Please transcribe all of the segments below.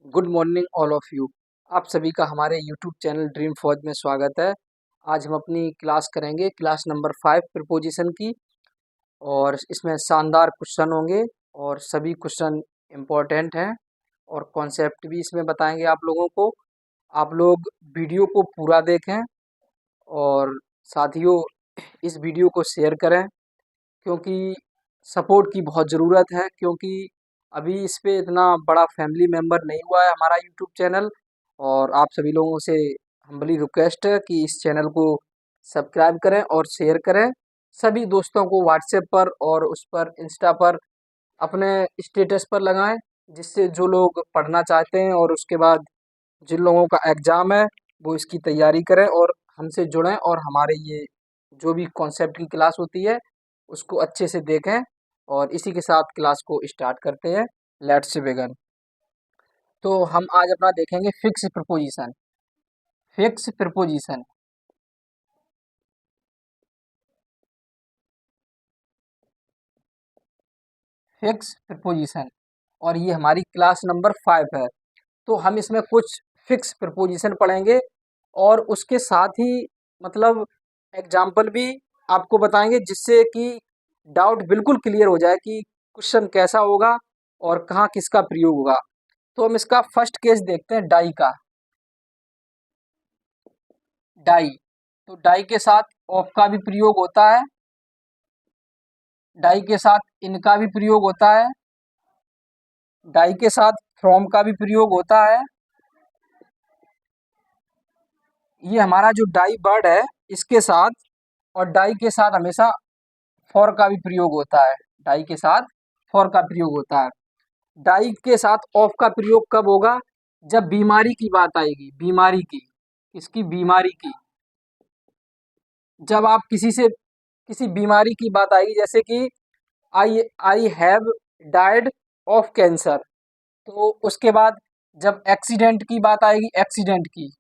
Good morning all of you. आप सभी का हमारे यूट्यूब चैनल ड्रीम फौज में स्वागत है। आज हम अपनी क्लास करेंगे, क्लास नंबर 5 प्रीपोजिशन की। और इसमें शानदार क्वेश्चन होंगे और सभी क्वेश्चन इम्पोर्टेंट हैं और कॉन्सेप्ट भी इसमें बताएंगे आप लोगों को। आप लोग वीडियो को पूरा देखें और साथियों इस वीडियो को शेयर करें, क्योंकि सपोर्ट की बहुत ज़रूरत है। क्योंकि अभी इस पे इतना बड़ा फैमिली मेंबर नहीं हुआ है हमारा यूट्यूब चैनल। और आप सभी लोगों से हम्बली रिक्वेस्ट है कि इस चैनल को सब्सक्राइब करें और शेयर करें सभी दोस्तों को व्हाट्सएप पर और उस पर इंस्टा पर अपने स्टेटस पर लगाएं, जिससे जो लोग पढ़ना चाहते हैं और उसके बाद जिन लोगों का एग्ज़ाम है वो इसकी तैयारी करें और हमसे जुड़ें और हमारे ये जो भी कॉन्सेप्ट की क्लास होती है उसको अच्छे से देखें। और इसी के साथ क्लास को स्टार्ट करते हैं। Let's begin. तो हम आज अपना देखेंगे fix preposition. Fix preposition fix preposition और ये हमारी क्लास नंबर 5 है। तो हम इसमें कुछ फिक्स प्रपोजिशन पढ़ेंगे और उसके साथ ही मतलब एग्जाम्पल भी आपको बताएंगे, जिससे कि डाउट बिल्कुल क्लियर हो जाए कि क्वेश्चन कैसा होगा और कहाँ किसका प्रयोग होगा। तो हम इसका फर्स्ट केस देखते हैं, डाई का। डाई, तो डाई के साथ ऑफ का भी प्रयोग होता है, डाई के साथ इनका भी प्रयोग होता है, डाई के साथ फ्रॉम का भी प्रयोग होता है। ये हमारा जो डाई वर्ड है इसके साथ, और डाई के साथ हमेशा फॉर का भी प्रयोग होता है। डाई के साथ फॉर का प्रयोग होता है। डाई के साथ ऑफ का प्रयोग कब होगा? जब बीमारी की बात आएगी। बीमारी की, इसकी बीमारी की, जब आप किसी से किसी बीमारी की बात आएगी, जैसे कि I I have died of cancer. तो उसके बाद जब एक्सीडेंट की बात आएगी, एक्सीडेंट की,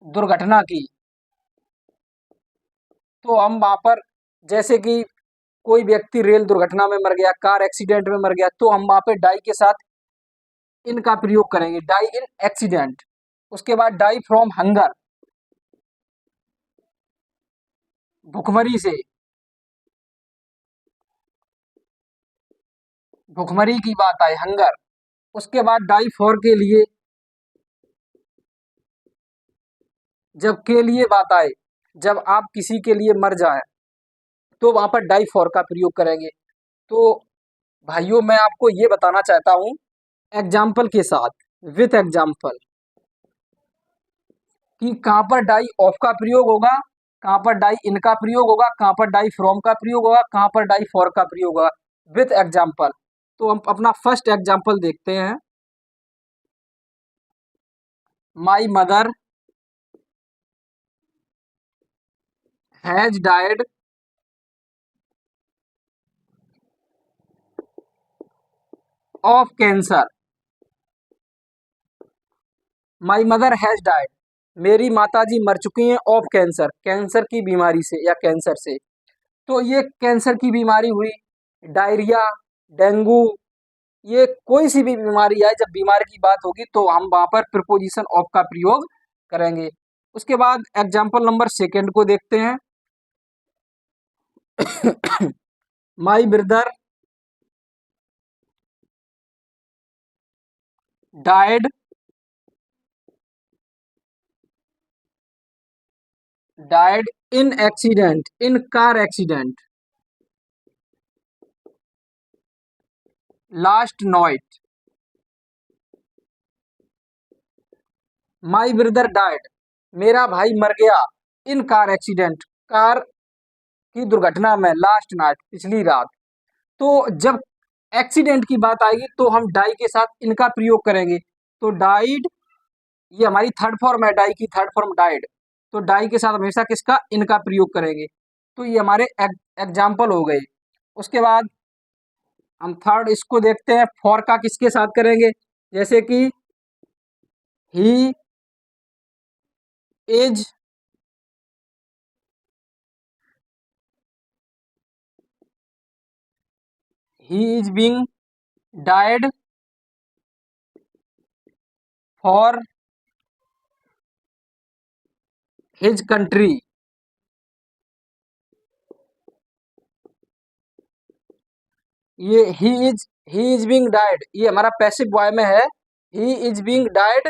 दुर्घटना की, तो हम वहां पर जैसे कि कोई व्यक्ति रेल दुर्घटना में मर गया, कार एक्सीडेंट में मर गया, तो हम वहां पे डाई के साथ इन का प्रयोग करेंगे, डाई इन एक्सीडेंट। उसके बाद डाई फ्रॉम हंगर, भुखमरी से, भुखमरी की बात आए, हंगर। उसके बाद डाई फॉर के लिए, जब के लिए बात आए, जब आप किसी के लिए मर जाए तो वहां पर डाई फॉर का प्रयोग करेंगे। तो भाइयों मैं आपको ये बताना चाहता हूँ एग्जाम्पल के साथ, विथ एग्जाम्पल, कि कहाँ पर डाई ऑफ का प्रयोग होगा, कहाँ पर डाई इन का प्रयोग होगा, कहाँ पर डाई फ्रॉम का प्रयोग होगा, कहाँ पर डाई फॉर का प्रयोग होगा, विथ एग्जाम्पल। तो हम अपना फर्स्ट एग्जाम्पल देखते हैं। My mother has died of cancer. My mother has died, मेरी माताजी मर चुकी हैं, ऑफ कैंसर, कैंसर की बीमारी से या कैंसर से। तो ये कैंसर की बीमारी हुई, डायरिया, डेंगू, ये कोई सी भी बीमारी आए, जब बीमारी की बात होगी तो हम वहां पर प्रिपोजिशन ऑफ का प्रयोग करेंगे। उसके बाद एग्जाम्पल नंबर सेकेंड को देखते हैं। My brother died died in accident, in car accident, last night. My brother died, मेरा भाई मर गया, इन कार एक्सीडेंट, कार की दुर्घटना में, लास्ट नाइट, पिछली रात। तो जब एक्सीडेंट की बात आएगी तो हम डाई के साथ इनका प्रयोग करेंगे। तो डाइड, ये हमारी थर्ड फॉर्म है, डाई की थर्ड फॉर्म डाइड। तो डाई के साथ हमेशा किसका, इनका प्रयोग करेंगे। तो ये हमारे एग्जाम्पल हो गए। उसके बाद हम थर्ड इसको देखते हैं, फॉर का किसके साथ करेंगे, जैसे कि he is he is being died for his country. ये ही इज बीइंग डाइड, ये हमारा पैसिव वॉय में है। He is being died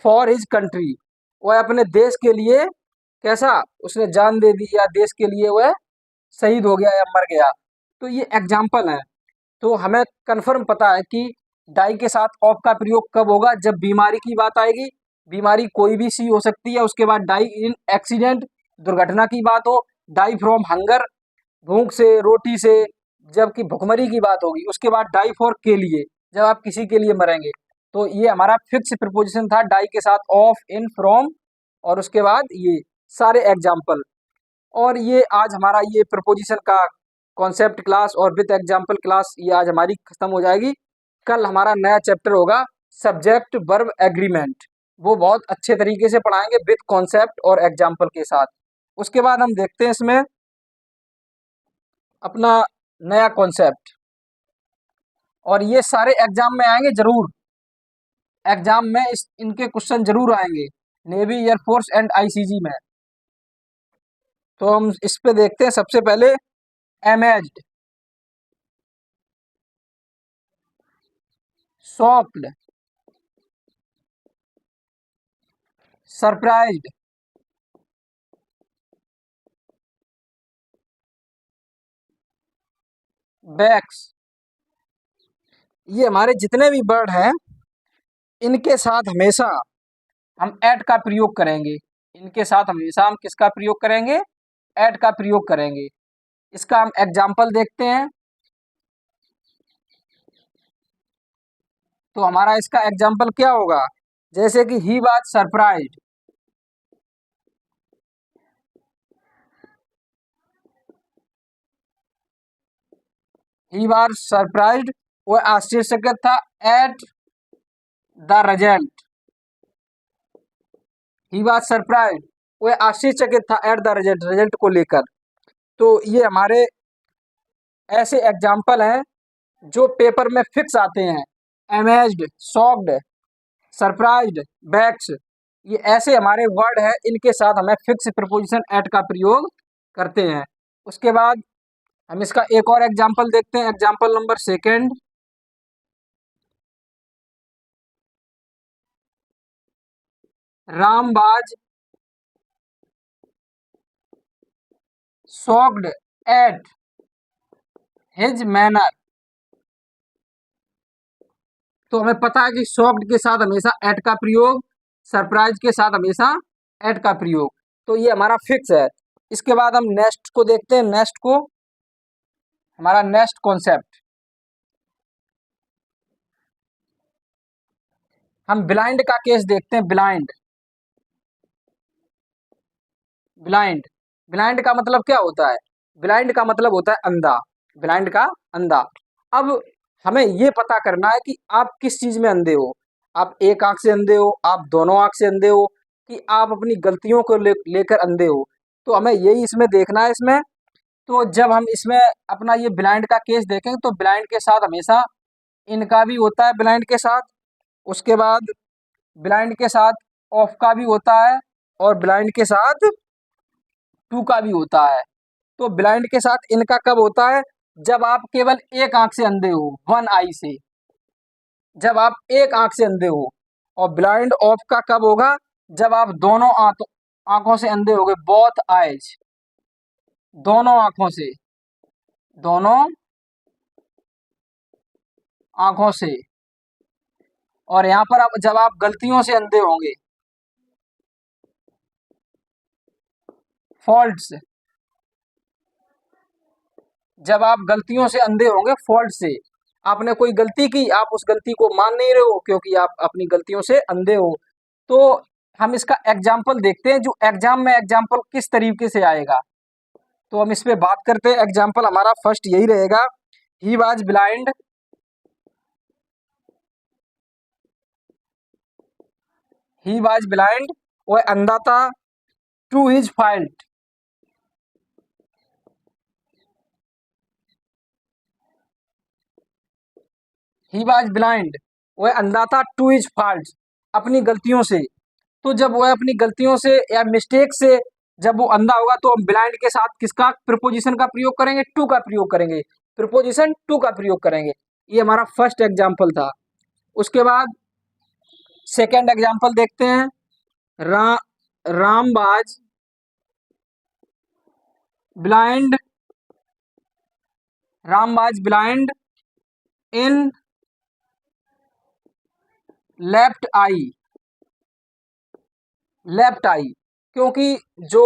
for his country, वह अपने देश के लिए कैसा, उसने जान दे दी या देश के लिए वह शहीद हो गया या मर गया। तो ये एग्जाम्पल है। तो हमें कन्फर्म पता है कि डाई के साथ ऑफ का प्रयोग कब होगा, जब बीमारी की बात आएगी। बीमारी कोई भी सी हो सकती है। उसके बाद डाई इन एक्सीडेंट, दुर्घटना की बात हो। डाई फ्रॉम हंगर, भूख से, रोटी से। जबकि भुखमरी की बात होगी उसके बाद डाई फॉर के लिए, जब आप किसी के लिए मरेंगे। तो ये हमारा फिक्स प्रिपोजिशन था डाई के साथ ऑफ, इन, फ्रॉम, और उसके बाद ये सारे एग्जाम्पल। और ये आज हमारा ये प्रपोजिशन का कॉन्सेप्ट क्लास और विद एग्जाम्पल क्लास ये आज हमारी खत्म हो जाएगी। कल हमारा नया चैप्टर होगा सब्जेक्ट वर्ब एग्रीमेंट। वो बहुत अच्छे तरीके से पढ़ाएंगे विद कॉन्सेप्ट और एग्जाम्पल के साथ। उसके बाद हम देखते हैं इसमें अपना नया कॉन्सेप्ट। और ये सारे एग्जाम में आएंगे जरूर, एग्जाम में इनके क्वेश्चन जरूर आएंगे, नेवी, एयरफोर्स एंड आईसीजी में। तो हम इस पे देखते हैं सबसे पहले अमेज्ड, शॉक्ड, सरप्राइज्ड, बैक्स। ये हमारे जितने भी वर्ड हैं इनके साथ हमेशा हम एट का प्रयोग करेंगे। इनके साथ हमेशा हम किसका प्रयोग करेंगे, एट का प्रयोग करेंगे। इसका हम एग्जाम्पल देखते हैं। तो हमारा इसका एग्जाम्पल क्या होगा, जैसे कि he was surprised, he was surprised, वह आश्चर्यचकित था at the result. He was surprised, वह आश्चर्यचकित था एट द रिजल्ट, रिजल्ट को लेकर। तो ये हमारे ऐसे एग्जाम्पल हैं जो पेपर में फिक्स आते हैं। अमेज्ड, शॉक्ड, सरप्राइज्ड, बैक्स, ये ऐसे हमारे वर्ड है, इनके साथ हमें फिक्स प्रीपोजिशन एट का प्रयोग करते हैं। उसके बाद हम इसका एक और एग्जाम्पल देखते हैं, example number second. Ram was shocked at his manner. तो हमें पता है कि शॉक्ड के साथ हमेशा एट का प्रयोग, सरप्राइज के साथ हमेशा एट का प्रयोग। तो ये हमारा फिक्स है। इसके बाद हम नेक्स्ट को देखते हैं, नेक्स्ट को, हमारा नेक्स्ट कॉन्सेप्ट। हम ब्लाइंड का केस देखते हैं। ब्लाइंड, ब्लाइंड, ब्लाइंड का मतलब क्या होता है, ब्लाइंड का मतलब होता है अंधा, ब्लाइंड का अंधा। अब हमें ये पता करना है कि आप किस चीज में अंधे हो। आप एक आंख से अंधे हो, आप दोनों आंख से अंधे हो, कि आप अपनी गलतियों को लेकर अंधे हो। तो हमें यही इसमें देखना है इसमें। तो जब हम इसमें अपना ये ब्लाइंड का केस देखेंगे तो ब्लाइंड के साथ हमेशा इनका भी होता है, ब्लाइंड के साथ। उसके बाद ब्लाइंड के साथ ऑफ का भी होता है, और ब्लाइंड के साथ टू का भी होता है। तो ब्लाइंड के साथ इनका कब होता है, जब आप केवल एक आंख से अंधे हो, वन आई से, जब आप एक आंख से अंधे हो। और ब्लाइंड ऑफ का कब होगा, जब आप दोनों आंखों से अंधे होगे, बोथ आइज, दोनों आंखों से, दोनों आंखों से। और यहाँ पर आप जब आप गलतियों से अंधे होंगे, फॉल्ट्स, जब आप गलतियों से अंधे होंगे, फॉल्ट से, आपने कोई गलती की, आप उस गलती को मान नहीं रहे हो क्योंकि आप अपनी गलतियों से अंधे हो। तो हम इसका एग्जाम्पल देखते हैं, जो एग्जाम में एग्जाम्पल किस तरीके से आएगा। तो हम इस पे बात करते हैं। एग्जाम्पल हमारा फर्स्ट यही रहेगा, he was blind, he was blind, वह अंधा था, to his fault, he was blind, वह अंधा था, टू हिज फॉल्ट, अपनी गलतियों से। तो जब वह अपनी गलतियों से या मिस्टेक से जब वो अंधा होगा तो हम ब्लाइंड के साथ किसका प्रिपोजिशन का प्रयोग करेंगे, टू का प्रयोग करेंगे, प्रिपोजिशन टू का प्रयोग करेंगे। ये हमारा फर्स्ट एग्जाम्पल था। उसके बाद सेकेंड एग्जाम्पल देखते हैं। रा, Ram was blind, Ram was blind in left eye, left eye, क्योंकि जो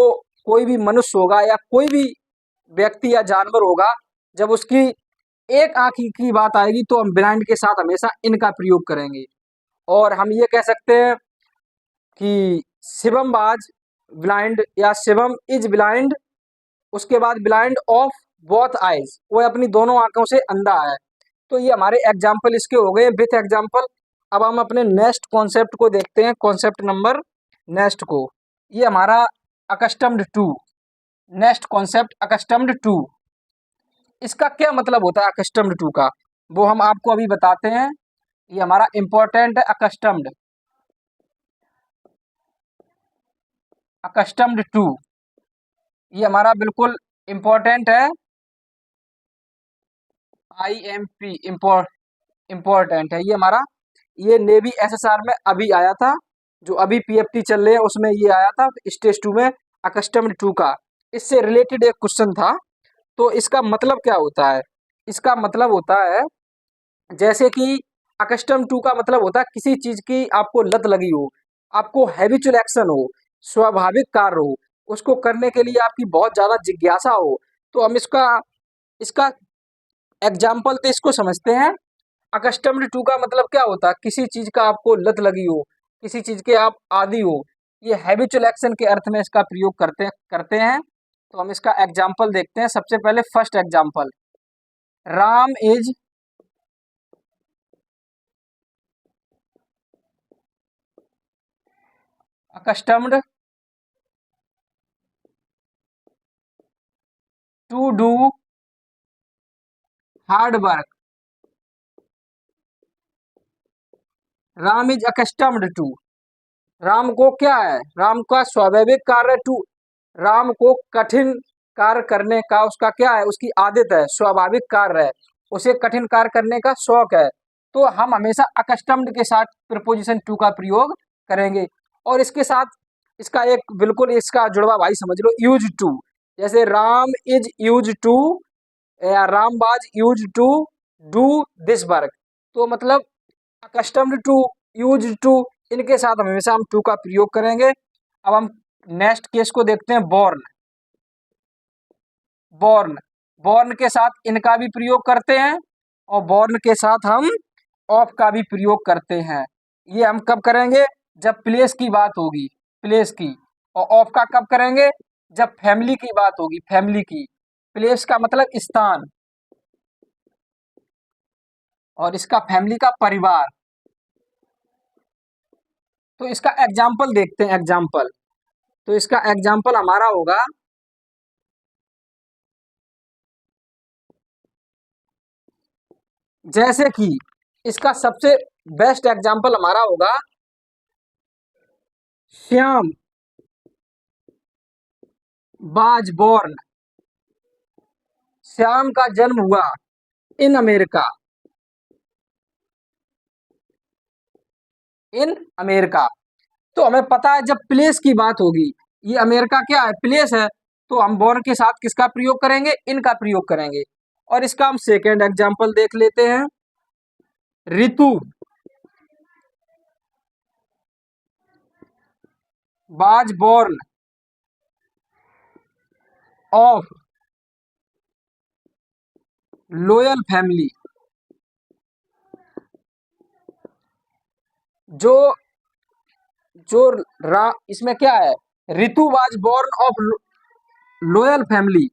कोई भी मनुष्य होगा या कोई भी व्यक्ति या जानवर होगा, जब उसकी एक आंख की बात आएगी तो हम ब्लाइंड के साथ हमेशा इनका प्रयोग करेंगे। और हम ये कह सकते हैं कि शिवम बाज ब्लाइंड या शिवम इज ब्लाइंड, उसके बाद ब्लाइंड ऑफ बोथ आइज, वो अपनी दोनों आंखों से अंधा है। तो ये हमारे एग्जाम्पल इसके हो गए विथ एग्जाम्पल। अब हम अपने नेक्स्ट कॉन्सेप्ट को देखते हैं, कॉन्सेप्ट नंबर नेक्स्ट को। ये हमारा accustomed to, next concept accustomed to. इसका क्या मतलब होता है अकस्टम्ड टू का, वो हम आपको अभी बताते हैं। ये हमारा इंपॉर्टेंट है अकस्टम्ड, अकस्टम्ड टू, ये हमारा बिल्कुल इंपॉर्टेंट है। IMP इम्पोर्टेंट है ये हमारा। ये नेवी SSR में अभी आया था, जो अभी PFT चल रहे हैं उसमें ये आया था स्टेज 2 में, अकस्टम्ड टू का। इससे रिलेटेड एक क्वेश्चन था। तो इसका मतलब क्या होता है, इसका मतलब होता है जैसे कि अकस्टम टू का मतलब होता है किसी चीज की आपको लत लगी हो, आपको हैबिचुअल एक्शन हो, स्वाभाविक कार्य हो, उसको करने के लिए आपकी बहुत ज्यादा जिज्ञासा हो। तो हम इसका इसका एग्जाम्पल तो इसको समझते हैं। अकस्टम्ड टू का मतलब क्या होता है, किसी चीज का आपको लत लगी हो, किसी चीज के आप आदी हो, ये हैबिचुअल एक्शन के अर्थ में इसका प्रयोग करते हैं। तो हम इसका एग्जाम्पल देखते हैं। सबसे पहले first example, Ram is accustomed to do hard work, Ram is accustomed to, Ram को क्या है, राम का स्वाभाविक कार्य टू, राम को कठिन कार्य करने का उसका क्या है, उसकी आदत है, स्वाभाविक कार्य है, उसे कठिन कार्य करने का शौक है। तो हम हमेशा अकस्टम्ड के साथ प्रीपोजिशन टू का प्रयोग करेंगे। और इसके साथ इसका एक बिल्कुल इसका जुड़वा भाई समझ लो, यूज टू। जैसे राम इज यूज टू या Ram was use to do this work, तो मतलब अकस्टम्ड टू, यूज टू, इनके साथ हमेशा हम टू का प्रयोग करेंगे। अब हम नेक्स्ट केस को देखते हैं, बॉर्न, बॉर्न, बॉर्न के साथ इनका भी प्रयोग करते हैं और बॉर्न के साथ हम ऑफ का भी प्रयोग करते हैं। ये हम कब करेंगे, जब प्लेस की बात होगी, प्लेस की। और ऑफ का कब करेंगे, जब फैमिली की बात होगी, फैमिली की। प्लेस का मतलब स्थान और इसका फैमिली का परिवार। तो इसका एग्जाम्पल देखते हैं, एग्जाम्पल। तो इसका एग्जाम्पल हमारा होगा, जैसे कि इसका सबसे बेस्ट एग्जाम्पल हमारा होगा, श्याम वाज बोर्न, श्याम का जन्म हुआ इन अमेरिका, इन अमेरिका। तो हमें पता है जब प्लेस की बात होगी, ये अमेरिका क्या है, प्लेस है, तो हम बोर्न के साथ किसका प्रयोग करेंगे, इनका प्रयोग करेंगे। और इसका हम सेकेंड एग्जाम्पल देख लेते हैं, Ritu was born of loyal family, जो जो इसमें क्या है, Ritu was born of loyal family,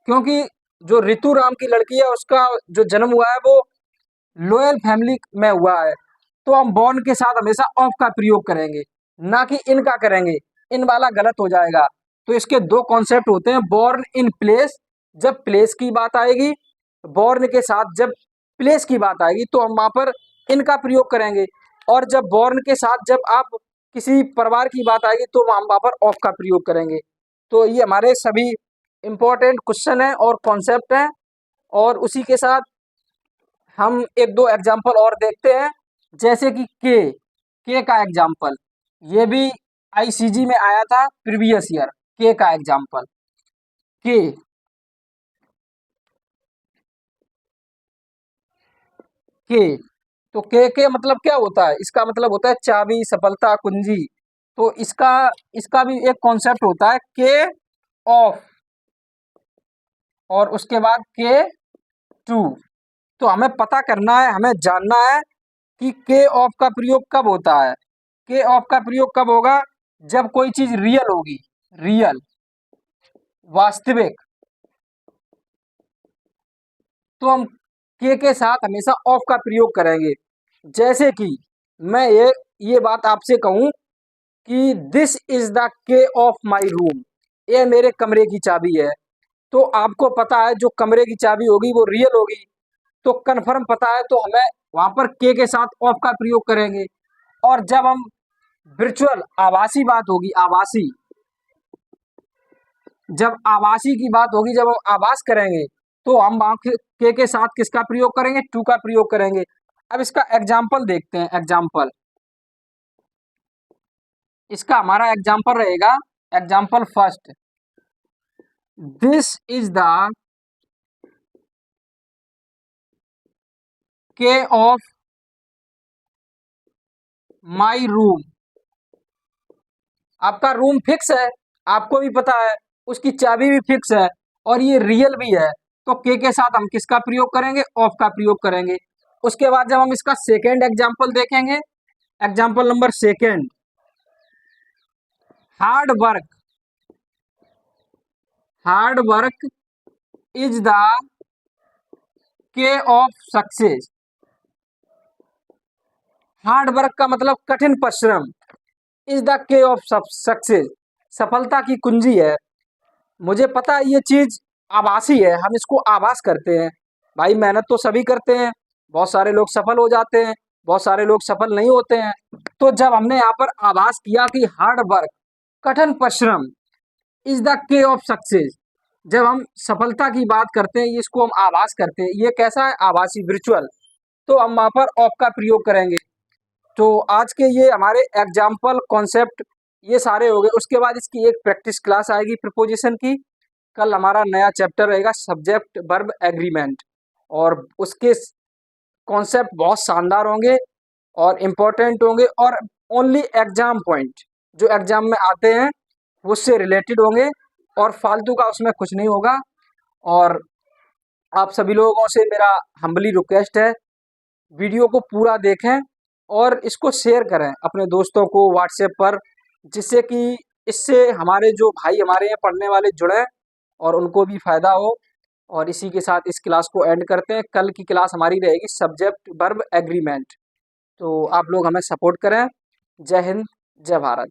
क्योंकि जो ऋतु राम की लड़की है उसका जो जन्म हुआ है वो लोयल फैमिली में हुआ है। तो हम बॉर्न के साथ हमेशा ऑफ का प्रयोग करेंगे, ना कि इन का करेंगे, इन वाला गलत हो जाएगा। तो इसके दो कॉन्सेप्ट होते हैं, बॉर्न इन प्लेस, जब प्लेस की बात आएगी, बॉर्न के साथ जब प्लेस की बात आएगी तो हम वहाँ पर इन का प्रयोग करेंगे। और जब बॉर्न के साथ जब आप किसी परिवार की बात आएगी तो हम वहाँ पर ऑफ का प्रयोग करेंगे। तो ये हमारे सभी इम्पोर्टेंट क्वेश्चन हैं और कॉन्सेप्ट हैं। और उसी के साथ हम एक दो एग्जाम्पल और देखते हैं, जैसे कि के का एग्जाम्पल, ये भी आईसीजी में आया था प्रीवियस ईयर। के का एग्जाम्पल, के के तो के मतलब क्या होता है? इसका मतलब होता है चाबी, सफलता, कुंजी। तो इसका इसका भी एक कॉन्सेप्ट होता है के ऑफ, और उसके बाद के टू। तो हमें पता करना है, हमें जानना है कि के ऑफ का प्रयोग कब होता है। के ऑफ का प्रयोग कब होगा? जब कोई चीज रियल होगी, रियल, वास्तविक। तो हम के साथ हमेशा ऑफ का प्रयोग करेंगे। जैसे कि मैं ये बात आपसे कहूं कि दिस इज द के ऑफ माई रूम, ये मेरे कमरे की चाबी है। तो आपको पता है जो कमरे की चाबी होगी वो रियल होगी, तो कन्फर्म पता है, तो हमें वहां पर के साथ ऑफ का प्रयोग करेंगे। और जब हम वर्चुअल आभासी बात होगी, आभासी, जब आभासी की बात होगी, जब हम आभास करेंगे तो हम वहां के साथ किसका प्रयोग करेंगे? टू का प्रयोग करेंगे। अब इसका एग्जाम्पल देखते हैं। एग्जाम्पल, इसका हमारा एग्जाम्पल रहेगा, example first, this is the के ऑफ माई रूम। आपका रूम फिक्स है, आपको भी पता है, उसकी चाबी भी फिक्स है और ये रियल भी है। तो के साथ हम किसका प्रयोग करेंगे? ऑफ का प्रयोग करेंगे। उसके बाद जब हम इसका सेकेंड एग्जाम्पल देखेंगे, example number second, hard work, hard work is the के ऑफ सक्सेस। हार्ड वर्क का मतलब कठिन परिश्रम, इज द के ऑफ सक्सेस, सफलता की कुंजी है। मुझे पता है ये चीज आभासी है, हम इसको आभास करते हैं। भाई मेहनत तो सभी करते हैं, बहुत सारे लोग सफल हो जाते हैं, बहुत सारे लोग सफल नहीं होते हैं। तो जब हमने यहाँ पर आभास किया कि हार्ड वर्क, कठिन परिश्रम, इज द के ऑफ सक्सेस, जब हम सफलता की बात करते हैं, इसको हम आभास करते हैं, ये कैसा है? आभासी, वर्चुअल। तो हम वहाँ पर ऑफ का प्रयोग करेंगे। तो आज के ये हमारे एग्जाम्पल, कॉन्सेप्ट, ये सारे हो गए। उसके बाद इसकी एक प्रैक्टिस क्लास आएगी प्रीपोजिशन की। कल हमारा नया चैप्टर रहेगा सब्जेक्ट वर्ब एग्रीमेंट, और उसके कॉन्सेप्ट बहुत शानदार होंगे और इम्पोर्टेंट होंगे, और ओनली एग्जाम पॉइंट जो एग्जाम में आते हैं उससे रिलेटेड होंगे, और फालतू का उसमें कुछ नहीं होगा। और आप सभी लोगों से मेरा हम्बली रिक्वेस्ट है, वीडियो को पूरा देखें और इसको शेयर करें अपने दोस्तों को व्हाट्सएप पर, जिससे कि इससे हमारे जो भाई हमारे यहाँ पढ़ने वाले जुड़ें और उनको भी फ़ायदा हो। और इसी के साथ इस क्लास को एंड करते हैं। कल की क्लास हमारी रहेगी सब्जेक्ट वर्ब एग्रीमेंट। तो आप लोग हमें सपोर्ट करें। जय हिंद, जय भारत।